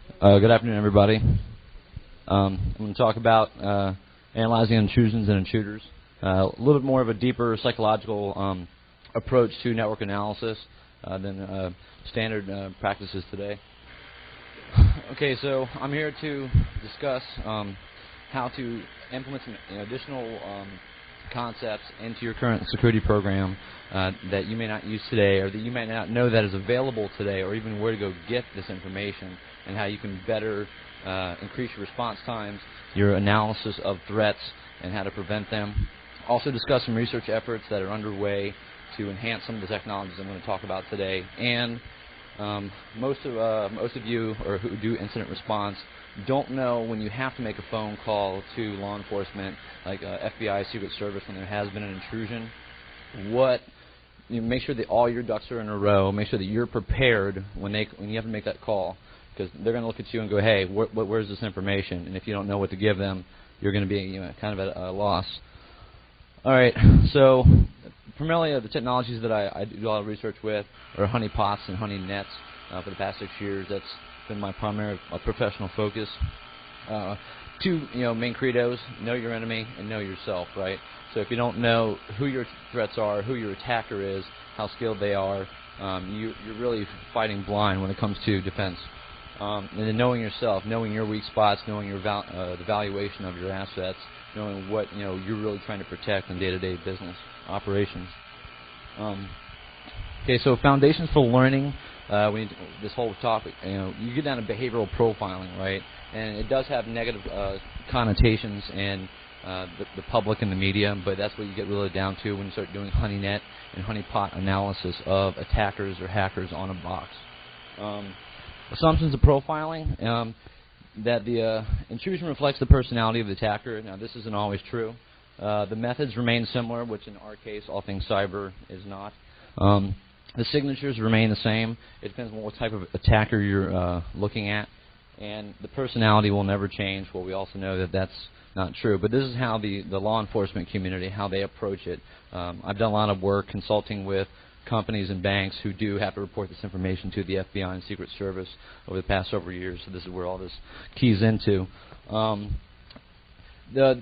Good afternoon, everybody. I'm going to talk about analyzing intrusions and intruders. A little bit more of a deeper psychological approach to network analysis than standard practices today. Okay, so I'm here to discuss how to implement some additional concepts into your current security program that you may not use today, or that you may not know that is available today, or even where to go get this information, and how you can better increase your response times, your analysis of threats, and how to prevent them. Also discuss some research efforts that are underway to enhance some of the technologies I'm going to talk about today. And most of you or who do incident response don't know when you have to make a phone call to law enforcement, like FBI, Secret Service, when there has been an intrusion. Make sure that all your ducks are in a row. Make sure that you're prepared when you have to make that call, because they're going to look at you and go, "Hey, where's this information?" And if you don't know what to give them, you're going to be kind of at a loss. All right, so primarily the technologies that I do a lot of research with are honeypots and honey nets. For the past 6 years, that's been my primary professional focus. Two main credos: know your enemy and know yourself. Right. So if you don't know who your threats are, who your attacker is, how skilled they are, you're really fighting blind when it comes to defense. And then knowing yourself, knowing your weak spots, knowing your the valuation of your assets, knowing what you're really trying to protect in day-to-day business operations. Okay, so foundations for learning. This whole topic, you get down to behavioral profiling, right? And it does have negative connotations in the public and the media, but that's what you get really down to when you start doing honeynet and honeypot analysis of attackers or hackers on a box. Assumptions of profiling, that the intrusion reflects the personality of the attacker. Now, this isn't always true. The methods remain similar, which in our case, all things cyber, is not. The signatures remain the same. It depends on what type of attacker you're looking at. And the personality will never change. Well, we also know that that's not true. But this is how the law enforcement community, how they approach it. I've done a lot of work consulting with companies and banks who do have to report this information to the FBI and Secret Service over the past several years. So this is where all this keys into. The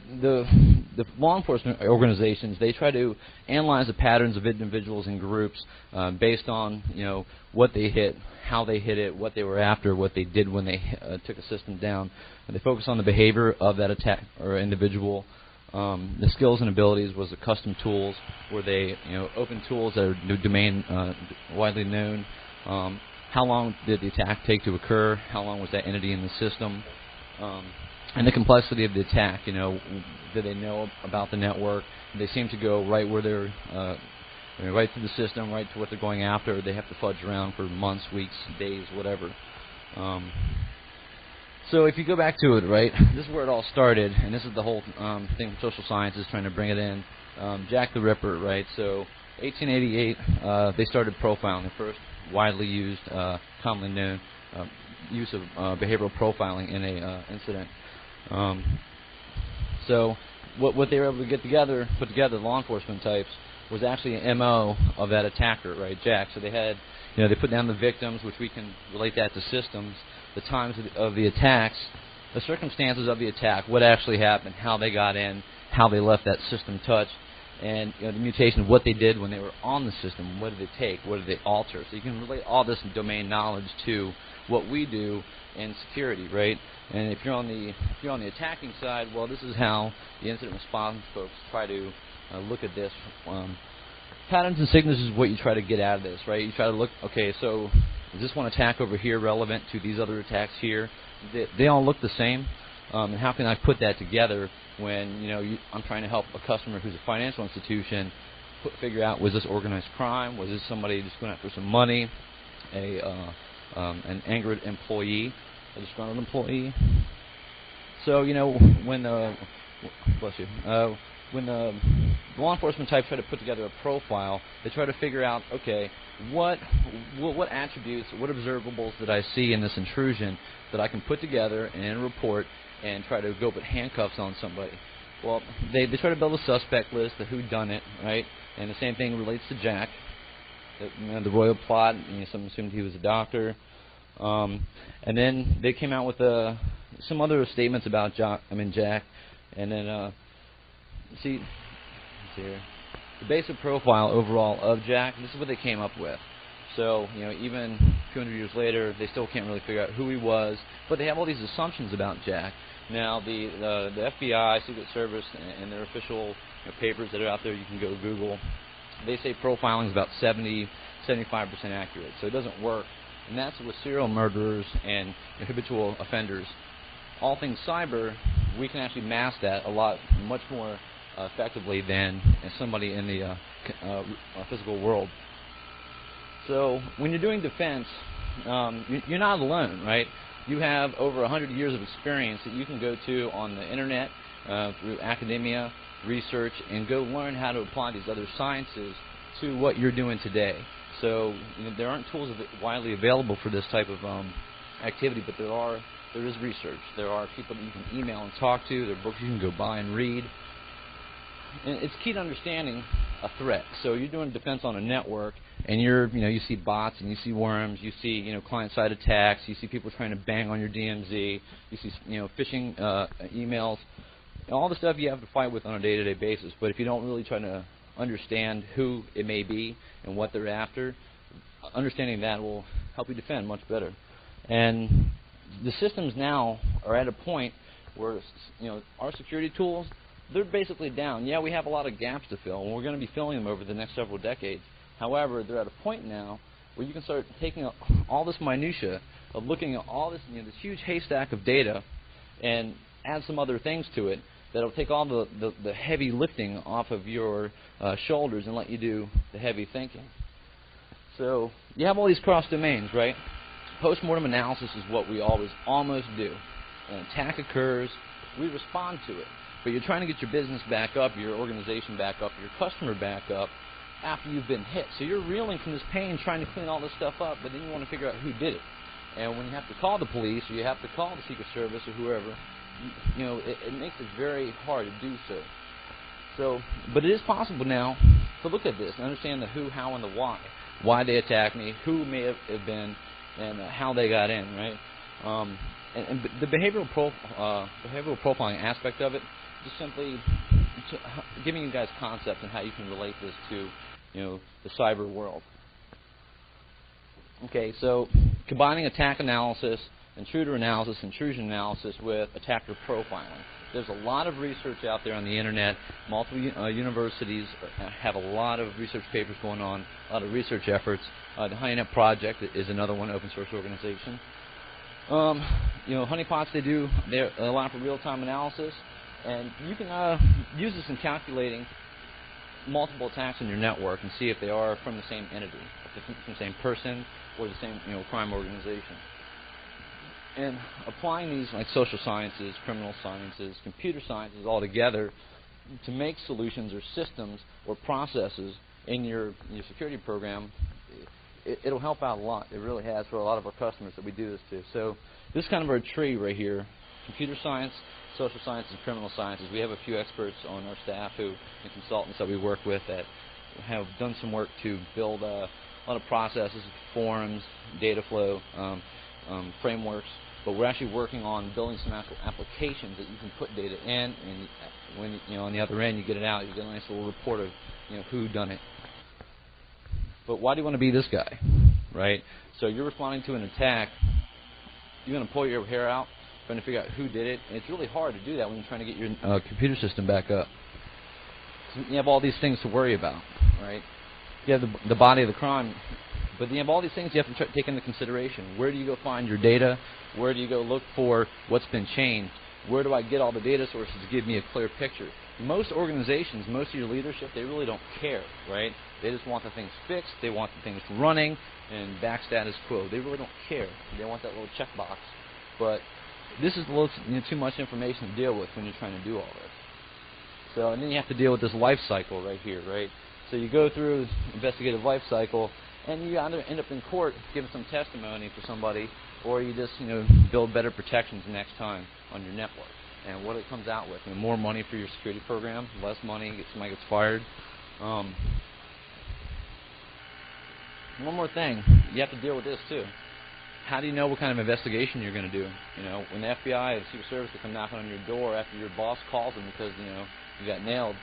law enforcement organizations, they try to analyze the patterns of individuals and groups based on what they hit, how they hit it, what they were after, what they did when they took a system down. And they focus on the behavior of that attack or individual. The skills and abilities was the custom tools, where they open tools that are domain widely known. How long did the attack take to occur? How long was that entity in the system? And the complexity of the attack. Did they know about the network? They seem to go right where they're right through the system, right to what they're going after. They have to fudge around for months, weeks, days, whatever. So if you go back to it, right, this is where it all started, and this is the whole thing social sciences trying to bring it in. Jack the Ripper, right? So 1888, they started profiling, the first widely used, commonly known use of behavioral profiling in a incident. So what they were able to put together, law enforcement types, was actually an MO of that attacker, right, Jack. So they had, they put down the victims, which we can relate that to systems, the times of the attacks, the circumstances of the attack, what actually happened, how they got in, how they left that system touched, and the mutation of what they did when they were on the system. What did they take? What did they alter? So you can relate all this domain knowledge to what we do in security, right? And if you're on the attacking side, well, this is how the incident response folks try to look at this. Patterns and signatures is what you try to get out of this, right? You try to look, okay, so is this one attack over here relevant to these other attacks here? They all look the same. And how can I put that together when I'm trying to help a customer who's a financial institution figure out, was this organized crime? Was this somebody just going after some money? An angered employee, a disgruntled employee? So when the law enforcement types try to put together a profile, they try to figure out, okay, what attributes, what observables did I see in this intrusion that I can put together in a report and try to go put handcuffs on somebody. Well, they try to build a suspect list, the who done it, right? And the same thing relates to Jack. The royal plot, some assumed he was a doctor. And then they came out with some other statements about Jack. And then see here, the basic profile overall of Jack. This is what they came up with. So even 200 years later, they still can't really figure out who he was. But they have all these assumptions about Jack. Now the FBI, Secret Service, and their official papers that are out there, you can go Google. They say profiling is about 75% accurate. So it doesn't work. And that's with serial murderers and habitual offenders. All things cyber, we can actually mask that much more effectively than somebody in the physical world. So when you're doing defense, you're not alone, right? You have over 100 years of experience that you can go to on the internet, through academia, research, and go learn how to apply these other sciences to what you're doing today. So there aren't tools widely available for this type of activity, but there is research. There are people that you can email and talk to. There are books you can go buy and read. And it's key to understanding a threat. So you're doing defense on a network, and you see bots and you see worms, you see client-side attacks, you see people trying to bang on your DMZ, you see phishing emails, and all the stuff you have to fight with on a day-to-day basis. But if you don't really try to understand who it may be and what they're after, understanding that will help you defend much better. And the systems now are at a point where our security tools, they're basically down. Yeah, we have a lot of gaps to fill, and we're going to be filling them over the next several decades. However, they're at a point now where you can start taking all this minutia of looking at all this, this huge haystack of data, and add some other things to it that'll take all the heavy lifting off of your shoulders and let you do the heavy thinking. So you have all these cross domains, right? Post-mortem analysis is what we always almost do. An attack occurs, we respond to it. But you're trying to get your business back up, your organization back up, your customer back up after you've been hit. So you're reeling from this pain, trying to clean all this stuff up, but then you want to figure out who did it. And when you have to call the police or you have to call the Secret Service or whoever, it makes it very hard to do so. But it is possible now to look at this and understand the who, how, and the why. Why they attacked me, who may have been, and how they got in, right? And the behavioral profiling aspect of it, just simply giving you guys concepts and how you can relate this to the cyber world. Okay, so combining attack analysis, intruder analysis, intrusion analysis with attacker profiling. There's a lot of research out there on the internet. Multiple universities have a lot of research papers going on, a lot of research efforts. The Honeynet Project is another one, open source organization. Honeypots, they're a lot for real-time analysis, and you can use this in calculating multiple attacks on your network and see if they are from the same entity, if it's from the same person or the same crime organization. And applying these like social sciences, criminal sciences, computer sciences all together to make solutions or systems or processes in your security program, it'll help out a lot. It really has for a lot of our customers that we do this to. So this is kind of our tree right here: computer science, social science, and criminal sciences. We have a few experts on our staff and consultants that we work with that have done some work to build a lot of processes, forms, data flow, frameworks. But we're actually working on building some actual applications that you can put data in, and when on the other end you get it out, you get a nice little report of who done it. But why do you want to be this guy, right? So you're responding to an attack. You're going to pull your hair out, trying to figure out who did it, and it's really hard to do that when you're trying to get your computer system back up. So you have all these things to worry about, right? You have the body of the crime, but you have all these things you have to take into consideration. Where do you go find your data? Where do you go look for what's been changed? Where do I get all the data sources to give me a clear picture? Most organizations, most of your leadership, they really don't care, right? They just want the things fixed. They want the things running and back status quo. They really don't care. They want that little checkbox. But this is a little too much information to deal with when you're trying to do all this. So, and then you have to deal with this life cycle right here, right? So you go through investigative life cycle, and you either end up in court giving some testimony for somebody, or you just build better protections next time on your network. And what it comes out with, more money for your security program, less money, somebody gets fired. One more thing, you have to deal with this too. how do you know what kind of investigation you're going to do? You know, when the FBI or the Secret Service will come knocking on your door after your boss calls them because, you know, you got nailed,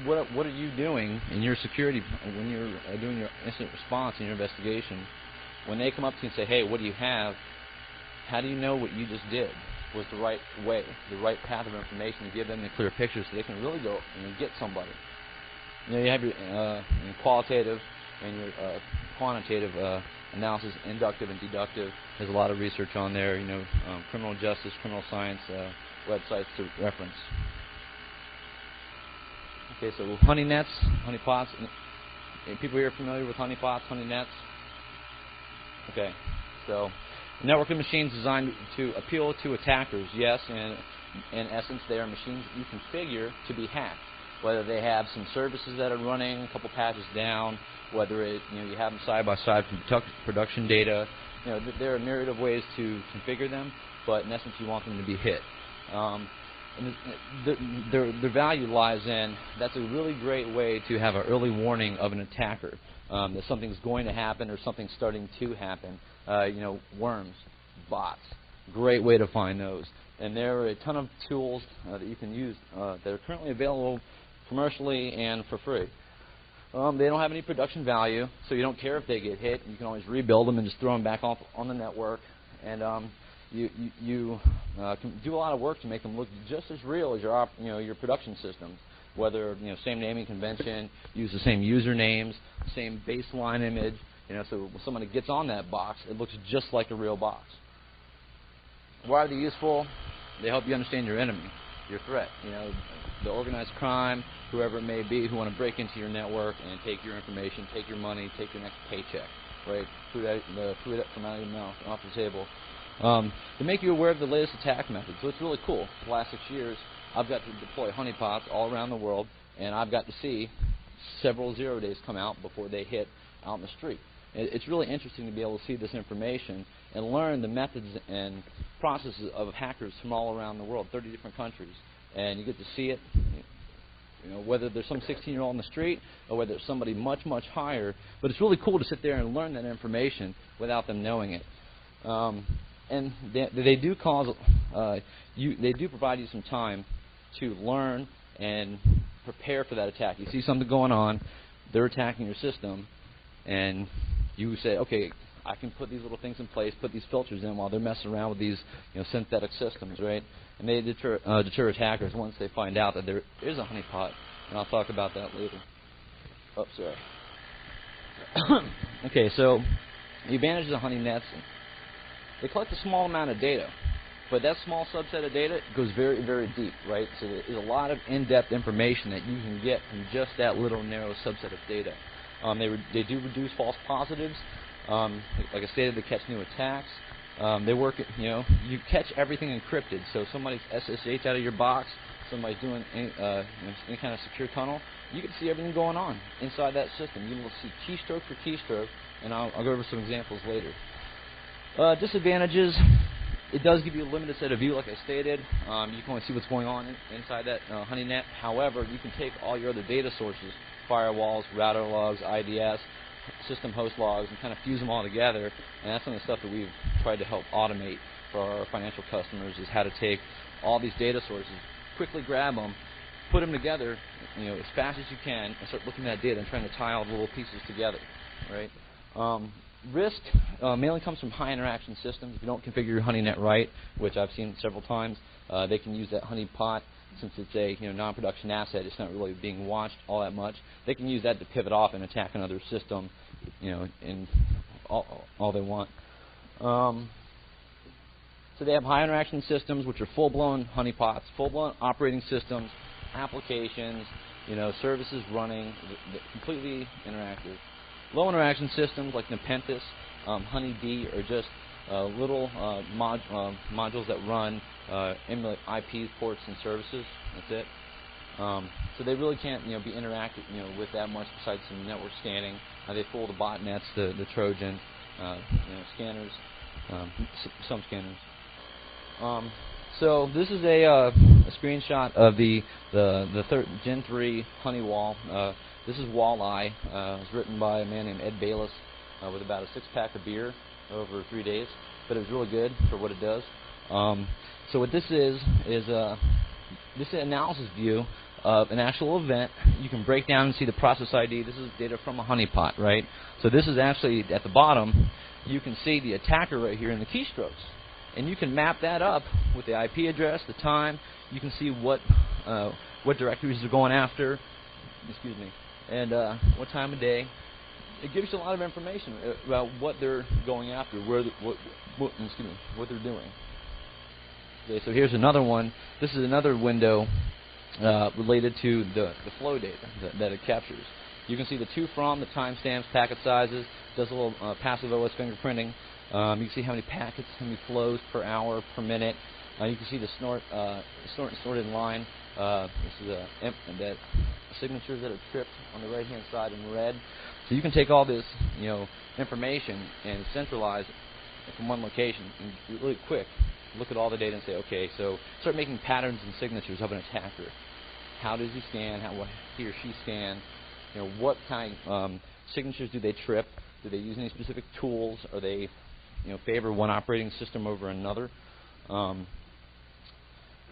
what are you doing in your security when you're doing your incident response and your investigation? When they come up to you and say, hey, what do you have? How do you know what you just did was the right way, the right path of information to give them the clear picture so they can really go and get somebody? You know, you have your qualitative and your quantitative analysis, inductive and deductive. There's a lot of research on there, you know, criminal justice, criminal science websites to reference. Okay, so honeypots. People here familiar with honeypots, honey-nets? Okay, so networking machines designed to appeal to attackers, yes, and in essence they are machines that you configure to be hacked. Whether they have some services that are running a couple patches down, whether you have them side by side from production data, you know, there are a myriad of ways to configure them, but in essence you want them to be hit. And their value lies in that's a really great way to have an early warning of an attacker, that something's going to happen or something's starting to happen. You know, worms, bots, great way to find those. And there are a ton of tools that you can use that are currently available commercially and for free. They don't have any production value, so you don't care if they get hit. You can always rebuild them and just throw them back off on the network. And you can do a lot of work to make them look just as real as your production systems. Whether same naming convention, use the same usernames, same baseline image. So when somebody gets on that box, it looks just like a real box. Why are they useful? They help you understand your enemy, your threat. The organized crime, whoever it may be, who want to break into your network and take your information, take your money, take your next paycheck, right? Food from out of your mouth, off the table. To make you aware of the latest attack methods. So it's really cool. The last 6 years, I've got to deploy honeypots all around the world, and I've got to see several 0 days come out before they hit out in the street. It's really interesting to be able to see this information and learn the methods and processes of hackers from all around the world, 30 different countries. And you get to see it, whether there's some 16-year-old on the street or whether it's somebody much, much higher. But it's really cool to sit there and learn that information without them knowing it. And they do provide you some time to learn and prepare for that attack. You see something going on, they're attacking your system, and you say, okay, I can put these little things in place, put these filters in while they're messing around with these synthetic systems, right? And they deter attackers once they find out that there is a honeypot, and I'll talk about that later. Oh, sorry. Okay, so the advantages of honey nets, they collect a small amount of data, but that small subset of data goes very, very deep, right? So there's a lot of in-depth information that you can get from just that little narrow subset of data. They do reduce false positives. Like I stated, they catch new attacks. They work, you catch everything encrypted. So if somebody's SSH out of your box, somebody's doing any kind of secure tunnel, you can see everything going on inside that system. You will see keystroke for keystroke, and I'll go over some examples later. Disadvantages, it does give you a limited set of view, like I stated. You can only see what's going on inside that honey net. However, you can take all your other data sources, firewalls, router logs, IDS, system host logs, and kind of fuse them all together. And that's some of the stuff that we've tried to help automate for our financial customers, is how to take all these data sources, quickly grab them, put them together, as fast as you can, and start looking at that data and trying to tie all the little pieces together, right? Risk mainly comes from high interaction systems. If you don't configure your honeynet right, which I've seen several times, they can use that honeypot. Since it's a non-production asset, it's not really being watched all that much. They can use that to pivot off and attack another system, in all they want. So they have high interaction systems, which are full-blown honeypots, full-blown operating systems, applications, services running, completely interactive. Low interaction systems like Nepenthes, HoneyD are just little modules that run emulate IPs, ports, and services. That's it. So they really can't be interacted with that much besides some network scanning. They fool the botnets, the Trojan, scanners, some scanners. So this is a screenshot of the Gen 3 honey wall. This is Walleye. It was written by a man named Ed Bayless with about a 6-pack of beer. over 3 days, but it was really good for what it does. So what this is this is an analysis view of an actual event. You can break down and see the process ID. This is data from a honeypot, right? So this is actually at the bottom. You can see the attacker right here in the keystrokes, and you can map that up with the IP address, the time. You can see what directories they're going after, excuse me, and what time of day. It gives you a lot of information about what they're going after, what they're doing. Okay, so here's another one. This is another window related to the flow data that it captures. You can see the to from, the timestamps, packet sizes, does a little passive OS fingerprinting. You can see how many packets, how many flows per hour, per minute. You can see the sorted line. This is the signatures that are tripped on the right-hand side in red. So you can take all this, information and centralize it from one location and really quick look at all the data and say, okay, so start making patterns and signatures of an attacker. How does he scan? How he or she scan? What kind signatures do they trip? Do they use any specific tools? Are they, favor one operating system over another?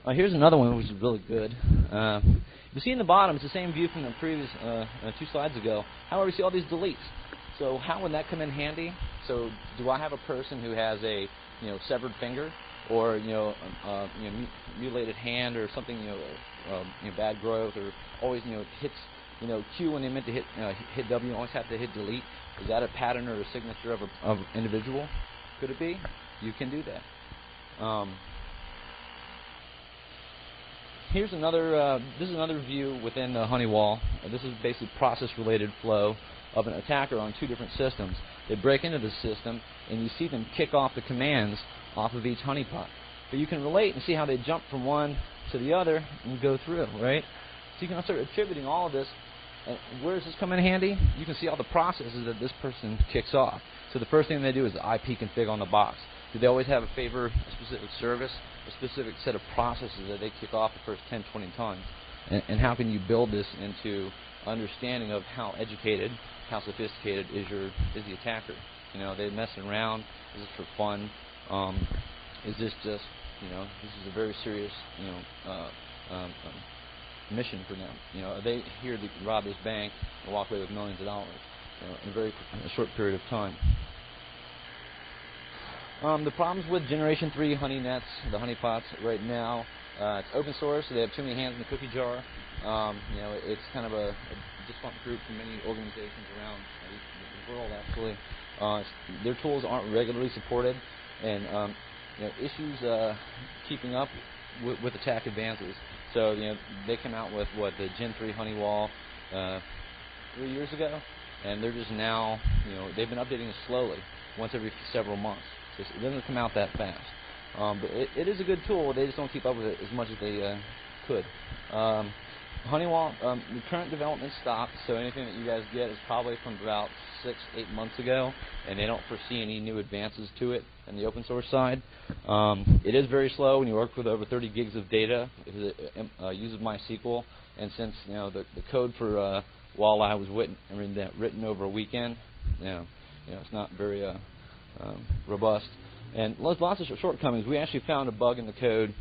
Here's another one which is really good. You see in the bottom, it's the same view from the previous 2 slides ago. However, you see all these deletes. So how would that come in handy? So do I have a person who has a severed finger, or mutilated hand, or something bad growth, or always hits Q when they meant to hit W, always have to hit delete? Is that a pattern or a signature of an individual? Could it be? You can do that. Here's another. This is another view within the Honeywell. This is basically process-related flow of an attacker on 2 different systems. They break into the system, and you see them kick off the commands off of each honeypot. But you can relate and see how they jump from one to the other and go through, right? So you can start attributing all of this. And where does this come in handy? You can see all the processes that this person kicks off. So the first thing they do is the IP config on the box. Do they always have a favor, a specific service, a specific set of processes that they kick off the first 10, 20 times? And how can you build this into understanding of how educated, how sophisticated is the attacker? They messing around? Is this for fun? Is this just, this is a very serious, mission for them? Are they here to rob this bank and walk away with millions of dollars, in a very short period of time? The problems with Generation 3 honey nets, the honeypots right now, it's open source, so they have too many hands in the cookie jar. It's kind of a defunct group from many organizations around the world, actually. Their tools aren't regularly supported, and issues keeping up with attack advances. So they came out with the Gen 3 Honeywell 3 years ago, and they're just now they've been updating it slowly, once every several months. So it doesn't come out that fast, but it is a good tool. They just don't keep up with it as much as they could. Honeywell, the current development stopped, so anything that you guys get is probably from about 6-8 months ago, and they don't foresee any new advances to it in the open source side. It is very slow when you work with over 30 gigs of data. It uses MySQL, and since the code for Walleye was written over a weekend, it's not very robust, and lots of shortcomings. We actually found a bug in the code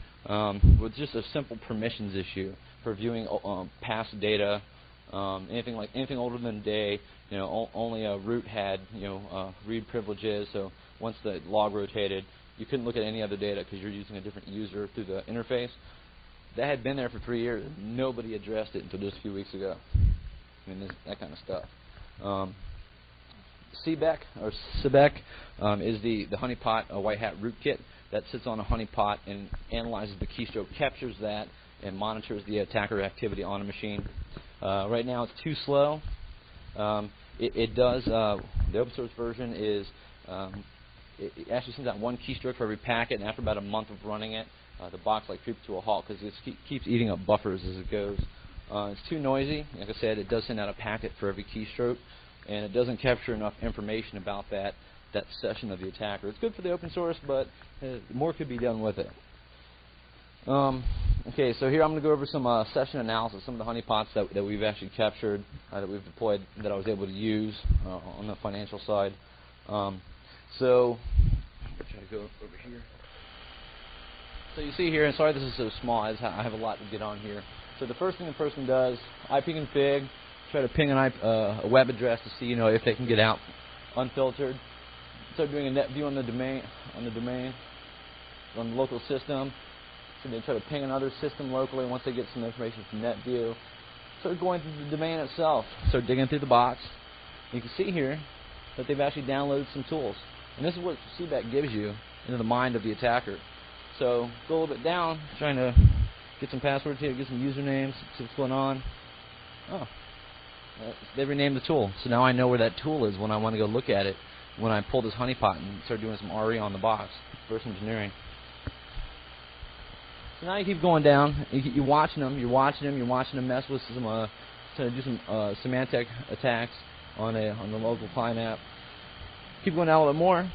with just a simple permissions issue for viewing past data. Anything older than a day, only a root had read privileges. So once the log rotated, you couldn't look at any other data because you're using a different user through the interface. That had been there for 3 years. Nobody addressed it until just a few weeks ago. That kind of stuff. CBEC or CBEC is the honeypot white hat rootkit that sits on a honeypot and analyzes the keystroke, captures that, and monitors the attacker activity on a machine. Right now it's too slow. It does, the open source version is, it actually sends out 1 keystroke for every packet, and after about a month of running it, the box creeps to a halt because it keeps eating up buffers as it goes. It's too noisy. Like I said, it does send out a packet for every keystroke, and it doesn't capture enough information about that session of the attacker. It's good for the open source, but more could be done with it. Okay, so here I'm going to go over some session analysis, some of the honeypots that we've actually captured, that we've deployed, that I was able to use on the financial side. So, try to go over here. So you see here, and sorry this is so small, I have a lot to get on here. So the first thing the person does, ipconfig, try to ping a web address to see, if they can get out unfiltered. Start doing a net view on the domain, on the local system. So they try to ping another system locally once they get some information from NetView. Start going through the domain itself. Start digging through the box. You can see here that they've actually downloaded some tools. And this is what CBAC gives you into the mind of the attacker. So go a little bit down, trying to get some passwords here, get some usernames, see what's going on. Oh, they renamed the tool. So now I know where that tool is when I want to go look at it, when I pull this honeypot and start doing some RE on the box, reverse engineering. So now you keep going down. You're watching them mess with some, trying to do some semantic attacks on the local client app. Keep going down a little bit more.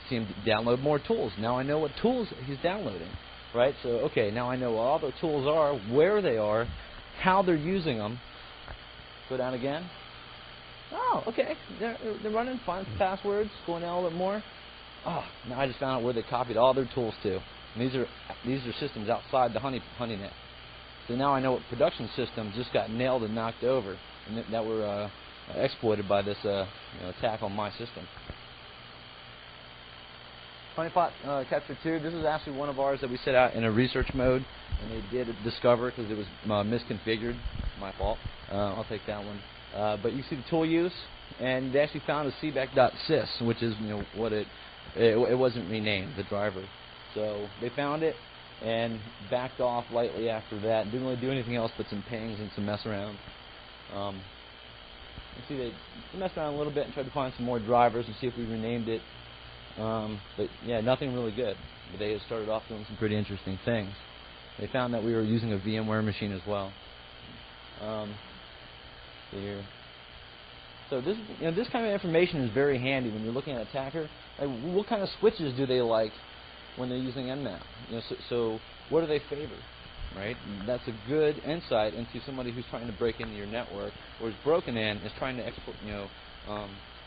See him download more tools. Now I know what tools he's downloading, right? So okay, now I know what all the tools are, where they are, how they're using them. Go down again. Oh, okay. They're running. Find passwords. Going down a little bit more. Oh, now I just found out where they copied all their tools to. And these are systems outside the HoneyNet. So now I know what production systems just got nailed and knocked over, and that were exploited by this attack on my system. Honeypot Capture 2. This is actually one of ours that we set out in a research mode, and they did discover because it was misconfigured. My fault. I'll take that one. But you see the tool use, and they actually found a cbac.sys, which is what it wasn't renamed, the driver. So they found it and backed off lightly after that. Didn't really do anything else but some pings and some mess around. You see they messed around a little bit and tried to find some more drivers and see if we renamed it. But yeah, nothing really good. But they had started off doing some pretty interesting things. They found that we were using a VMware machine as well. Here. So this kind of information is very handy when you're looking at an attacker. Like, what kind of switches do they like when they're using Nmap? So what do they favor? Right? That's a good insight into somebody who's trying to break into your network, or is broken in, is trying to exploit,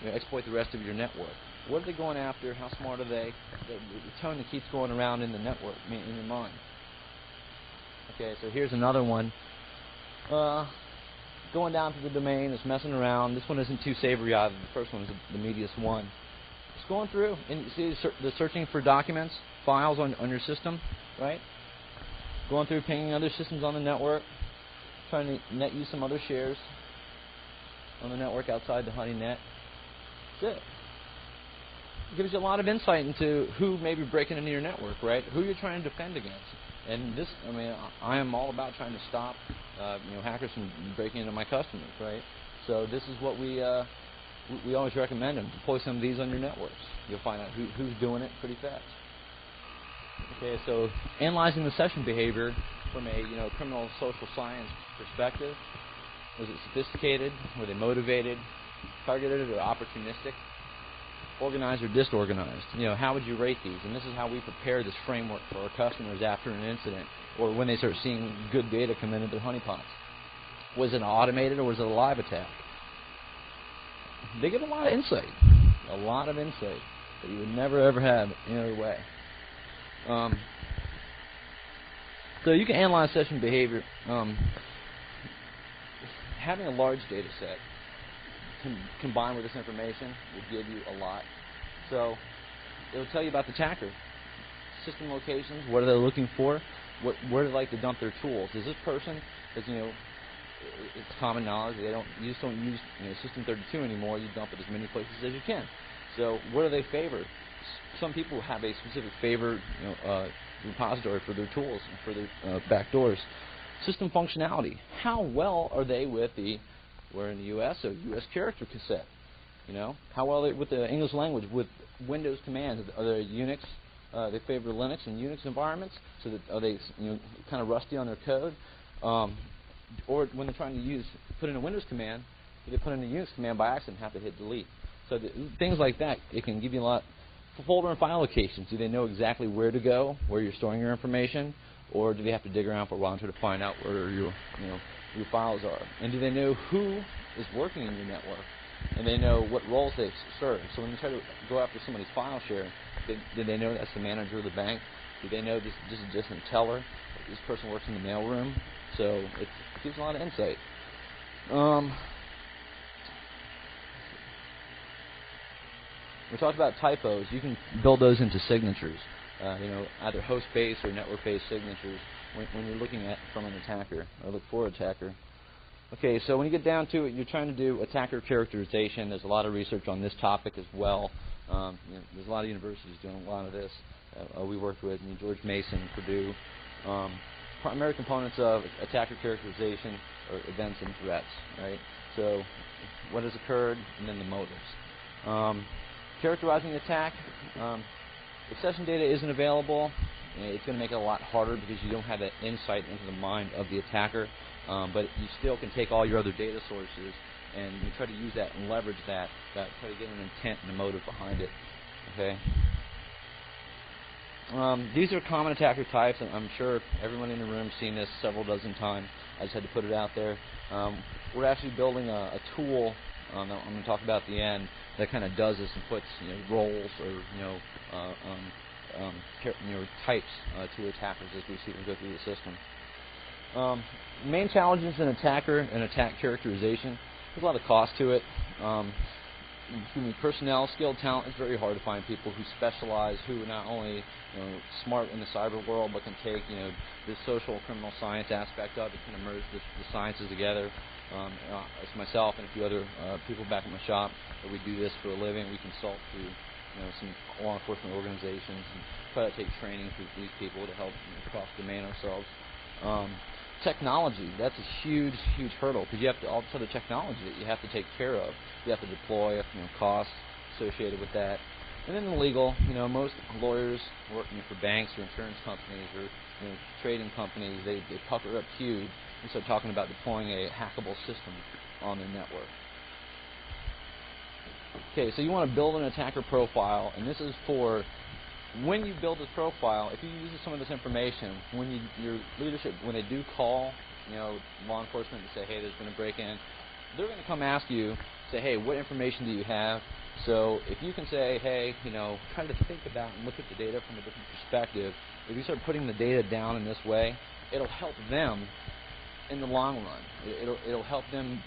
exploit the rest of your network. What are they going after? How smart are they? The tone that keeps going around in the network, in your mind. Okay, so here's another one. Going down to the domain, it's messing around. This one isn't too savory either. The first one is the meatiest one. It's going through, and you see the searching for documents, files on your system, right? Going through, pinging other systems on the network, trying to net use some other shares on the network outside the HoneyNet. That's it. It gives you a lot of insight into who may be breaking into your network, right? Who you're trying to defend against. And this, I am all about trying to stop, hackers from breaking into my customers, right? So this is what we always recommend them. Deploy some of these on your networks. You'll find out who's doing it pretty fast. Okay, so analyzing the session behavior from a criminal social science perspective. Was it sophisticated? Were they motivated? Targeted or opportunistic? Organized or disorganized? How would you rate these? And this is how we prepare this framework for our customers after an incident, or when they start seeing good data come into their honeypots. Was it automated or was it a live attack? They give a lot of insight that you would never ever have any other way. So you can analyze session behavior. Having a large data set combined with this information will give you a lot. So it will tell you about the attacker, system locations, what are they looking for, where do they like to dump their tools. Is this person, it's common knowledge, they just don't use System 32 anymore. You dump it as many places as you can. So what do they favor? Some people have a specific favorite repository for their tools and for their backdoors. System functionality. How well are they with we're in the U.S., so U.S. character cassette. How well are they with the English language, with Windows commands? Are they Unix? They favor Linux and Unix environments. So that are they kind of rusty on their code? Or when they're trying to put in a Windows command, do they put in a Unix command by accident and have to hit delete? So things like that, it can give you a lot. For folder and file locations, do they know exactly where to go, where you're storing your information, or do they have to dig around for a while and try to find out where your files are? And do they know who is working in your network? and they know what roles they serve. So when you try to go after somebody's file share, did they know that's the manager of the bank? Do they know this is just a teller? This person works in the mailroom. So it gives a lot of insight. We talked about typos. You can build those into signatures. Either host-based or network-based signatures when you're looking at from an attacker or look for an attacker. Okay, so when you get down to it, you're trying to do attacker characterization. There's a lot of research on this topic as well. There's a lot of universities doing a lot of this. We worked with George Mason, Purdue. Primary components of attacker characterization are events and threats, right? So what has occurred and then the motives. Characterizing the attack, if session data isn't available, it's going to make it a lot harder because you don't have that insight into the mind of the attacker. But you still can take all your other data sources and you try to use that and leverage that, try to get an intent and a motive behind it. Okay. These are common attacker types, and I'm sure everyone in the room has seen this several dozen times. I just had to put it out there. We're actually building a tool that I'm going to talk about at the end that kind of does this and puts roles or types to attackers as we see them go through the system. Main challenges in attacker and attack characterization. There's a lot of cost to it. Personnel, skilled talent. It's very hard to find people who specialize, who are not only smart in the cyber world, but can take the social criminal science aspect of it, kind of merge the sciences together. It's myself and a few other people back at my shop that we do this for a living. We consult to some law enforcement organizations and try to take training for these people to help cross-domain ourselves. Technology, that's a huge, huge hurdle because you have to all this other technology that you have to take care of. You have to deploy, costs associated with that. And then the legal, most lawyers working for banks or insurance companies or trading companies, they pucker up huge and start talking about deploying a hackable system on their network. Okay, so you want to build an attacker profile, and this is for when you build this profile. If you use some of this information, when your leadership, when they do call, law enforcement and say, hey, there's been a break-in, they're going to come ask you, say, hey, what information do you have? So if you can say, hey, try to think about and look at the data from a different perspective. If you start putting the data down in this way, it'll help them in the long run. It'll help them.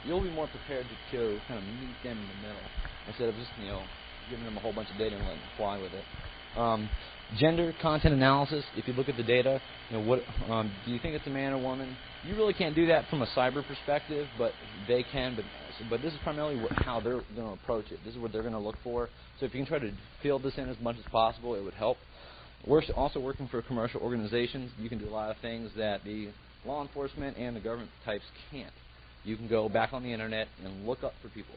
You'll be more prepared to kind of meet them in the middle instead of just giving them a whole bunch of data and letting them fly with it. Gender content analysis. If you look at the data, what do you think it's a man or woman? You really can't do that from a cyber perspective, but they can. But this is primarily how they're going to approach it. This is what they're going to look for. So if you can try to fill this in as much as possible, it would help. We're also working for commercial organizations. You can do a lot of things that the law enforcement and the government types can't. You can go back on the internet and look up for people,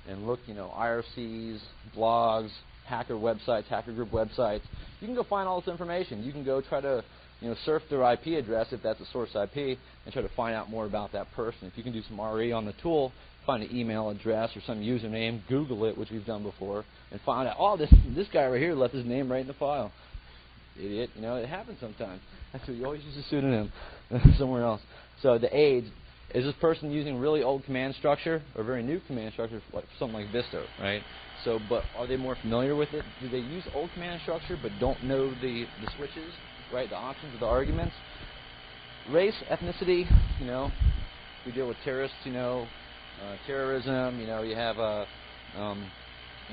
and look, IRCs, blogs, hacker websites, hacker group websites. You can go find all this information. You can go try to surf their IP address if that's a source IP and try to find out more about that person. If you can do some RE on the tool, find an email address or some username, Google it, which we've done before, and find out, oh, this guy right here left his name right in the file. Idiot. It happens sometimes. That's why you always use a pseudonym somewhere else. So the age, is this person using really old command structure or very new command structure, like something like Vista, right? So, but are they more familiar with it? Do they use old command structure but don't know the switches, right? The options of the arguments. Race, ethnicity, we deal with terrorists, terrorism, you have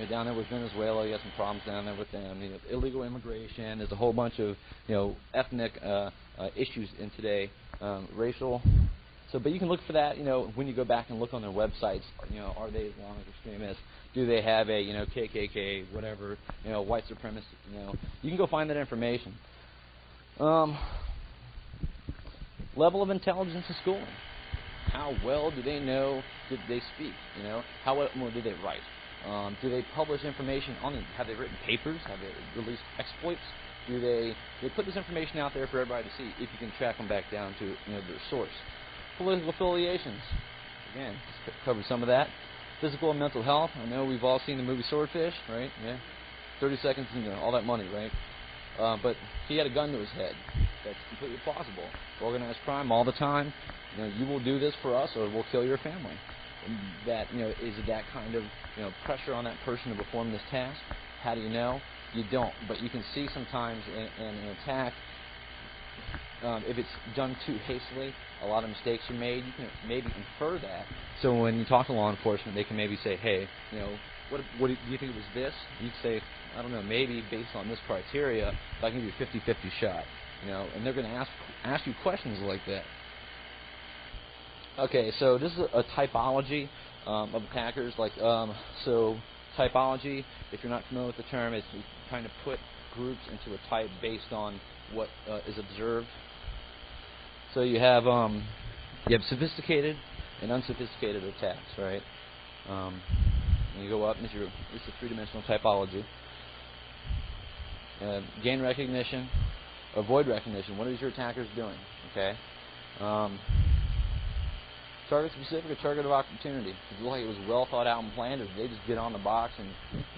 down there with Venezuela, you have some problems down there with them. Illegal immigration. There's a whole bunch of ethnic issues in today. Racial. So, but you can look for that. When you go back and look on their websites. Are they Islamic extremists? Do they have a KKK, whatever? White supremacist. You can go find that information. Level of intelligence and schooling. How well do they know? Did they speak? How well do they write? Do they publish information on it? Have they written papers? Have they released exploits? Do they put this information out there for everybody to see if you can track them back down to their source? Political affiliations. Again, just covered some of that. Physical and mental health. I know we've all seen the movie Swordfish, right? Yeah. 30 seconds and all that money, right? But he had a gun to his head. That's completely plausible. Organized crime all the time. You will do this for us or we'll kill your family. that, is it that kind of, pressure on that person to perform this task? How do you know? You don't, but you can see sometimes in an attack, if it's done too hastily, a lot of mistakes are made. You can maybe infer that. So when you talk to law enforcement, they can maybe say, hey, what do you think it was this? You can say, I don't know, maybe based on this criteria, if I can give you a 50-50 shot, and they're going to ask you questions like that. Okay, so this is a typology of attackers. So typology, if you're not familiar with the term, is trying to put groups into a type based on what is observed. So you have sophisticated and unsophisticated attacks, right? And you go up, it's a three-dimensional typology. Gain recognition, avoid recognition. What is your attackers doing? Okay. Target specific or target of opportunity. Does it look like it was well thought out and planned, or did they just get on the box and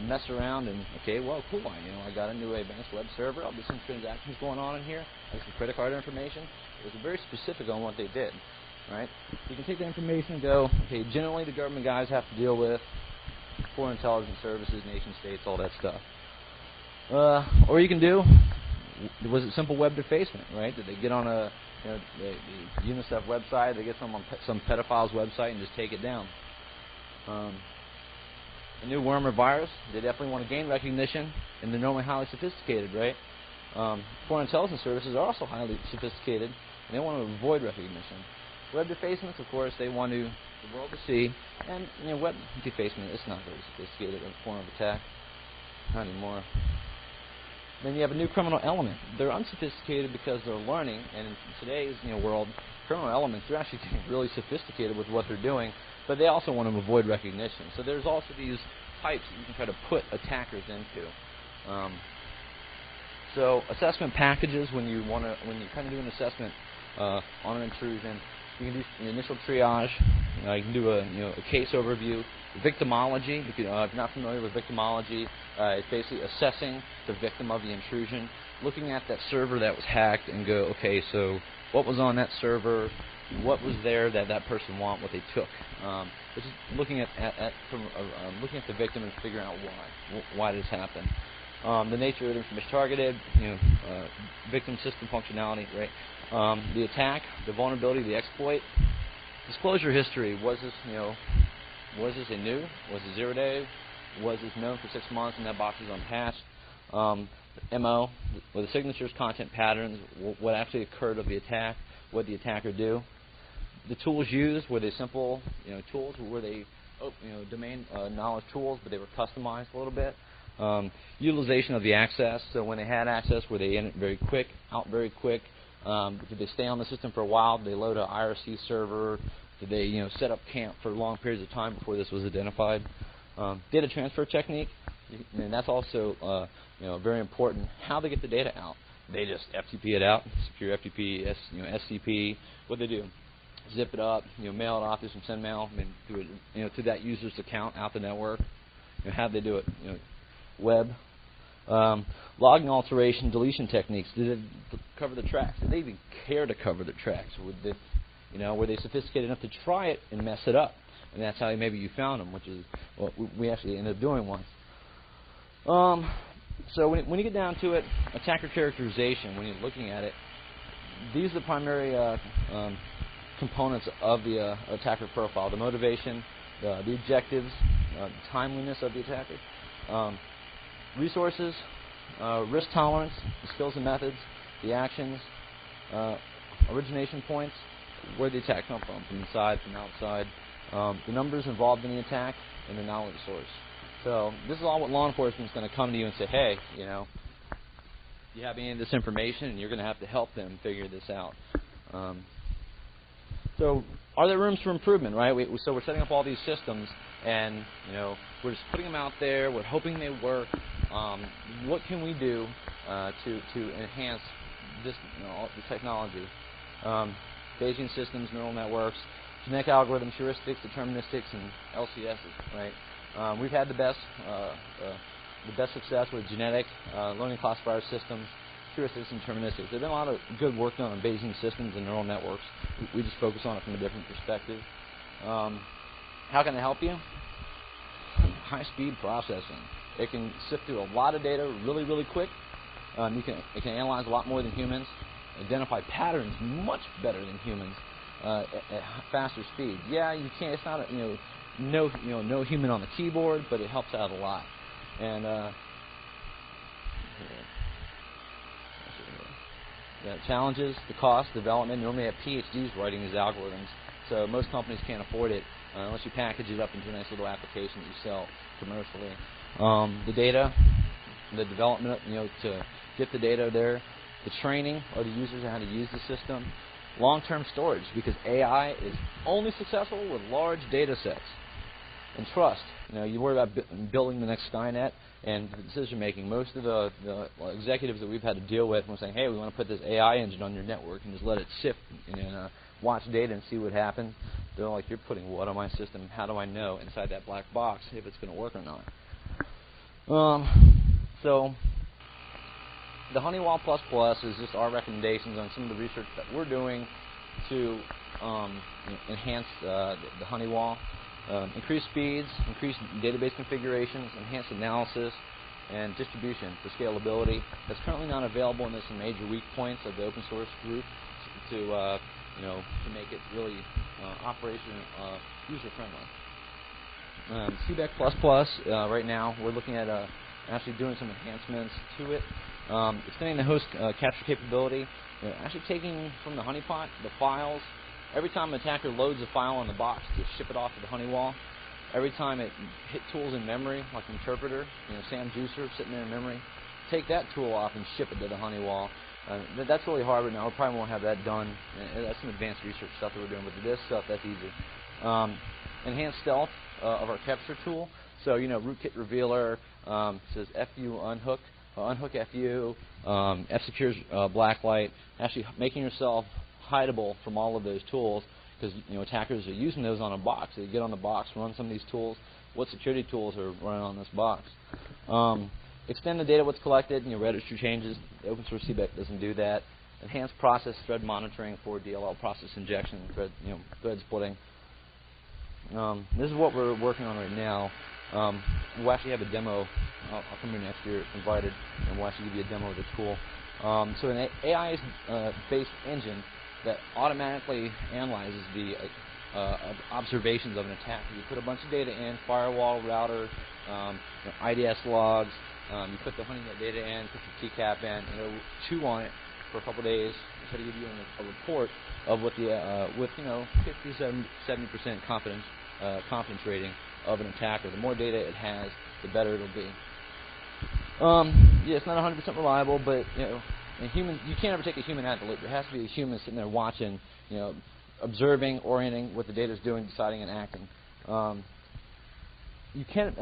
mess around and, okay, well, cool, I got into a advanced web server, there's some transactions going on in here, there's some credit card information. It was very specific on what they did, right? You can take the information and go, okay, generally the government guys have to deal with foreign intelligence services, nation states, all that stuff. Or you can do, was it simple web defacement, right? Did they get on the UNICEF website, they get some on some pedophile's website and just take it down? A new worm or virus, they definitely want to gain recognition, and they're normally highly sophisticated, right? Foreign intelligence services are also highly sophisticated, and they want to avoid recognition. Web defacements, of course, they want the world to see, and web defacement, it's not very sophisticated a form of attack, not anymore. Then you have a new criminal element. They're unsophisticated because they're learning, and in today's world, criminal elements, they're actually getting really sophisticated with what they're doing, but they also want to avoid recognition. So there's also these types that you can try to put attackers into. So assessment packages, when you kind of do an assessment on an intrusion, you can do an initial triage. You can do a case overview. Victimology, if you're not familiar with victimology, it's basically assessing the victim of the intrusion, looking at that server that was hacked and go, okay, so what was on that server, what was there that that person wanted, what they took. It's just looking at looking at the victim and figuring out why this happened. The nature of the information targeted, victim system functionality, right? The attack, the vulnerability, the exploit, disclosure history. Was this a new? Was it 0 days? Was this known for 6 months and that box is unpatched? MO, were the signatures, content patterns, what actually occurred of the attack, what did the attacker do? The tools used, were they simple tools, or were they domain knowledge tools, but they were customized a little bit? Utilization of the access, so when they had access, were they in it very quick, out very quick? Did they stay on the system for a while? Did they load an IRC server? Did they set up camp for long periods of time before this was identified? Data transfer technique, and that's also very important. How they get the data out? They just FTP it out, secure FTP, SCP. What they do? Zip it up, mail it off, do some send mail, do it to that user's account out the network. How do they do it? Web. Logging alteration, deletion techniques. Did it cover the tracks? Did they even care to cover the tracks? Were they sophisticated enough to try it and mess it up? And that's how maybe you found them, which is what we actually ended up doing once. So when you get down to it, attacker characterization, when you're looking at it, these are the primary components of the attacker profile: the motivation, the objectives, the timeliness of the attacker, resources, risk tolerance, the skills and methods, the actions, origination points, where the attack come from inside, from outside, the numbers involved in the attack, and the knowledge source. So this is all what law enforcement is going to come to you and say, hey, you have any of this information, and you're going to have to help them figure this out. So are there rooms for improvement, right? So we're setting up all these systems, and we're just putting them out there. We're hoping they work. What can we do to enhance this, the technology? Bayesian systems, neural networks, genetic algorithms, heuristics, deterministics, and LCSs, right? We've had the best success with genetic learning classifier systems, heuristics, and deterministics. There's been a lot of good work done on Bayesian systems and neural networks. We just focus on it from a different perspective. How can it help you? High-speed processing. It can sift through a lot of data really, really quick. It can analyze a lot more than humans, identify patterns much better than humans at faster speed. Yeah, you can't. It's not no human on the keyboard, but it helps out a lot. And the challenges, the cost, development. Normally, have PhDs writing these algorithms, so most companies can't afford it unless you package it up into a nice little application that you sell commercially. The data, the development, to get the data there, the training of the users on how to use the system, long-term storage, because AI is only successful with large data sets, and trust. You worry about building the next Skynet and the decision making. Most of the executives that we've had to deal with were saying, hey, we want to put this AI engine on your network and just let it sift and watch data and see what happens. They're like, you're putting what on my system? How do I know inside that black box if it's going to work or not? So the Honeywell ++ is just our recommendations on some of the research that we're doing to enhance the Honeywell, increase speeds, increase database configurations, enhance analysis, and distribution for scalability. That's currently not available, and there's some major weak points of the open source group to make it really user friendly. CBEC++, right now we're looking at actually doing some enhancements to it, extending the host capture capability, actually taking from the honeypot the files. Every time an attacker loads a file on the box to ship it off to the Honeywell, every time it hit tools in memory, like an interpreter, Sam Juicer sitting there in memory, take that tool off and ship it to the Honeywell. That's really hard right now. We probably won't have that done. That's some advanced research stuff that we're doing, but this stuff, that's easy. Enhanced stealth of our capture tool. So, rootkit revealer says FU unhook, unhook FU, F-secures blacklight, actually making yourself hideable from all of those tools, because attackers are using those on a box. They get on the box, run some of these tools. What security tools are running on this box? Extend the data what's collected, registry changes. The open source CBEC doesn't do that. Enhanced process thread monitoring for DLL process injection, thread splitting. This is what we're working on right now. We'll actually have a demo. I'll come here next year if invited, and we'll actually give you a demo of the tool. So an AI-based engine that automatically analyzes the observations of an attack. You put a bunch of data in, firewall, router, IDS logs. You put the Honeywell data in, put your TCAP in, and it'll chew on it for a couple of days and try to give you a report of what the with 50 to 70% confidence rating of an attacker. The more data it has, the better it'll be. Yeah, it's not 100% reliable, but you can't ever take a human out of the loop. There has to be a human sitting there watching, observing, orienting what the data is doing, deciding, and acting. You can't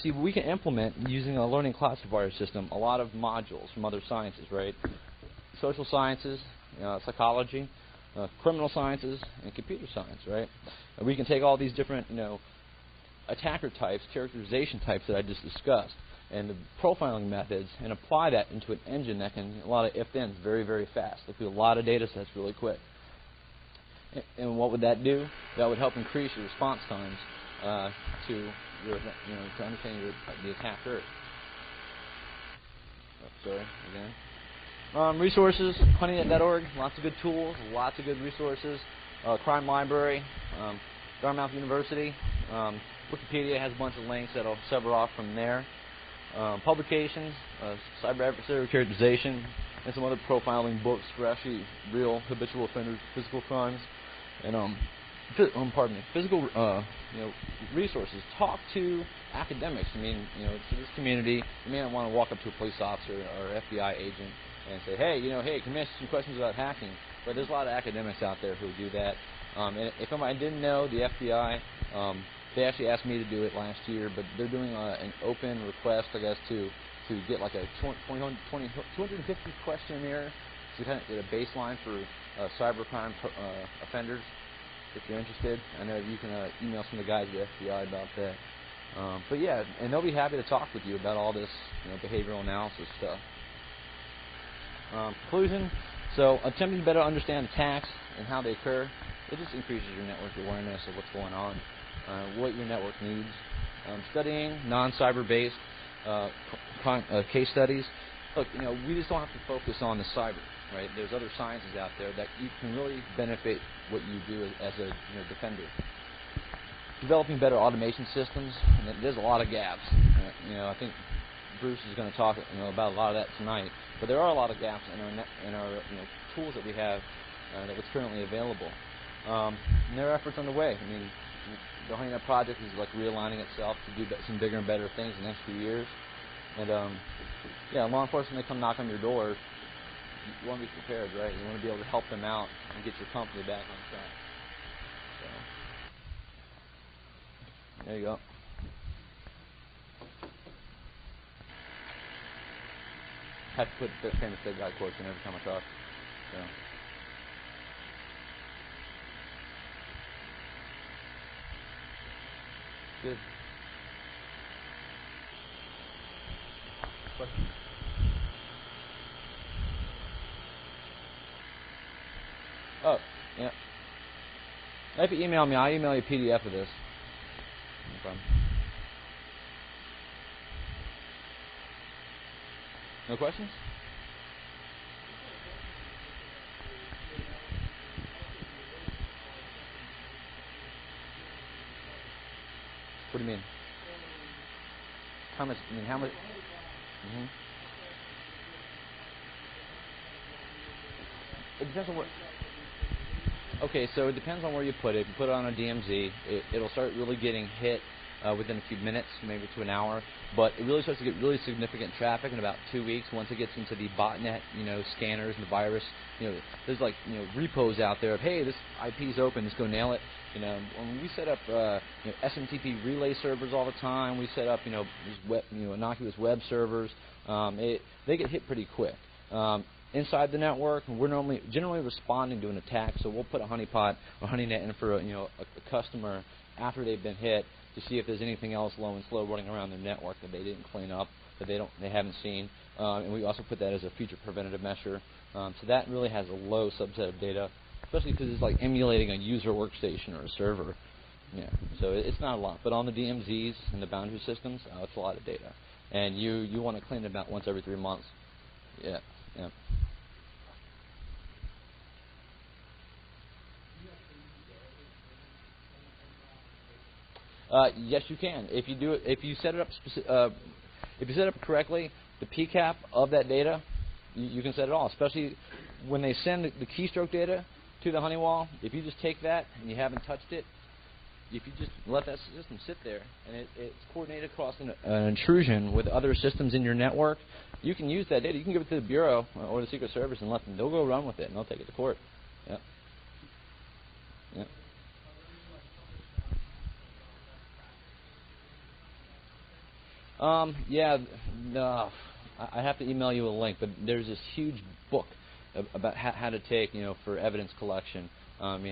see. We can implement using a learning classifier system a lot of modules from other sciences, right? Social sciences, psychology, criminal sciences, and computer science, right? And we can take all these different, attacker types, characterization types that I just discussed, and the profiling methods, and apply that into an engine that can a lot of if-thens very, very fast. Look through a lot of data sets really quick. And what would that do? That would help increase your response times to your, to understanding the attacker. Sorry, again. Resources, honeynet.org, lots of good tools, lots of good resources. Crime Library, Dartmouth University. Wikipedia has a bunch of links that will sever off from there. Publications, cyber adversary characterization, and some other profiling books for actually real habitual offenders, physical crimes, and physical resources. Talk to academics. I mean, to this community, you may not want to walk up to a police officer or FBI agent and say, hey, hey, can I ask you questions about hacking? But there's a lot of academics out there who do that. And if I didn't know, the FBI, they actually asked me to do it last year, but they're doing an open request, I guess, to get like a 250 questionnaire to kind of get a baseline for cybercrime offenders. If you're interested, I know you can email some of the guys at the FBI about that. But yeah, and they'll be happy to talk with you about all this, behavioral analysis stuff. Conclusion. So, attempting to better understand attacks and how they occur, it just increases your network awareness of what's going on. what your network needs. Studying non-cyber-based case studies. Look, we just don't have to focus on the cyber, right? There's other sciences out there that you can really benefit what you do as a defender. Developing better automation systems. And there's a lot of gaps. I think Bruce is going to talk about a lot of that tonight. But there are a lot of gaps in our tools that we have that was currently available. And there are efforts underway. The HoneyNet project is like realigning itself to do some bigger and better things in the next few years. And law enforcement, they come knock on your door, you want to be prepared, right? You want to be able to help them out and get your company back on track. So, there you go. I have to put the famous big guy quotes in every time I talk. So. Good. Question? Oh, yeah. If you email me, I'll email you a PDF of this. No problem. No questions? What do you mean? How much? How much? It depends on what. Okay, so it depends on where you put it. If you put it on a DMZ, it'll start really getting hit within a few minutes, maybe to an hour. But it really starts to get really significant traffic in about 2 weeks once it gets into the botnet, scanners and the virus. There's like repos out there of, hey, this IP's open, let's go nail it. When we set up SMTP relay servers all the time, we set up these web, innocuous web servers. They get hit pretty quick. Inside the network, we're generally responding to an attack, so we'll put a honeypot or HoneyNet in for a customer after they've been hit to see if there's anything else low and slow running around their network that they didn't clean up, that they haven't seen, and we also put that as a future preventative measure. So that really has a low subset of data, especially because it's like emulating a user workstation or a server. Yeah, so it's not a lot, but on the DMZs and the boundary systems, it's a lot of data, and you want to clean it about once every 3 months. Yeah. Yeah. Yes, you can. If you do it, if you set it up, if you set it up correctly, the PCAP of that data, you can set it all. Especially when they send the keystroke data to the Honeywall. If you just take that and you haven't touched it, if you just let that system sit there and it's coordinated across an intrusion with other systems in your network, you can use that data. You can give it to the Bureau or the Secret Service and let them. They'll go run with it and they'll take it to court. Yeah. Yeah. No, I have to email you a link, but there's this huge book about how to take, for evidence collection. But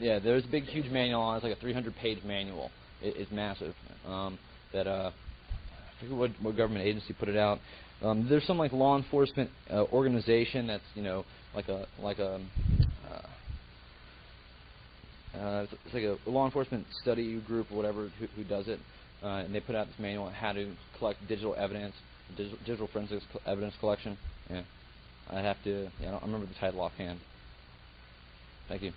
there's a big, huge manual on it. It's like a 300-page manual. It's massive. I forget what government agency put it out. There's some like law enforcement organization that's it's like a law enforcement study group or whatever who does it, and they put out this manual on how to collect digital evidence, digital forensics evidence collection. Yeah, I don't remember the title offhand. Thank you.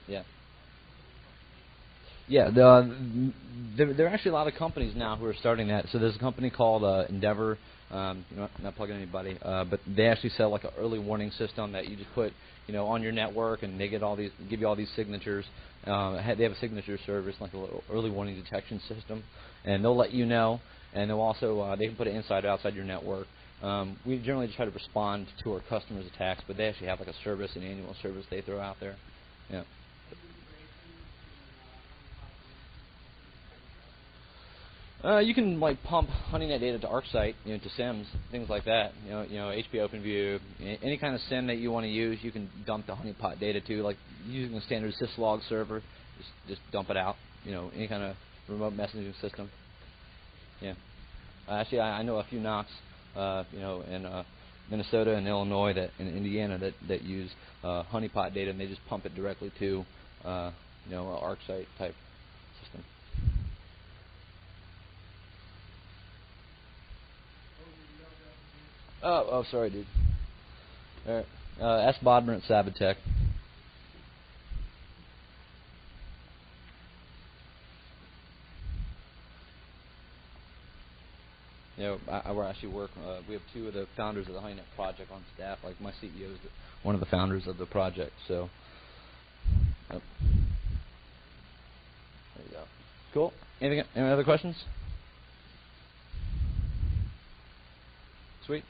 Yeah. Yeah, there are actually a lot of companies now who are starting that. So there's a company called Endeavor. Not plugging anybody, but they actually sell like an early warning system that you just put, on your network, and they give you all these signatures. They have a signature service, like a little early warning detection system, and they'll let you know. And they'll also they can put it inside or outside your network. We generally just try to respond to our customers' attacks, but they actually have like a service, an annual service they throw out there. Yeah. You can like pump HoneyNet data to ArcSight, to SIMs, things like that. HP OpenView, any kind of SIM that you want to use, you can dump the honeypot data to. Like using a standard syslog server, just dump it out. Any kind of remote messaging system. Yeah. Actually, I know a few NOCs, in Minnesota and Illinois, in Indiana, that use honeypot data, and they just pump it directly to, an ArcSight type system. Oh, sorry, dude. All right. Ask Bodmer at Sabatech. Where I actually work, we have two of the founders of the HoneyNet project on staff. Like my CEO is one of the founders of the project. So, yep. There you go. Cool. Any other questions? Sweet.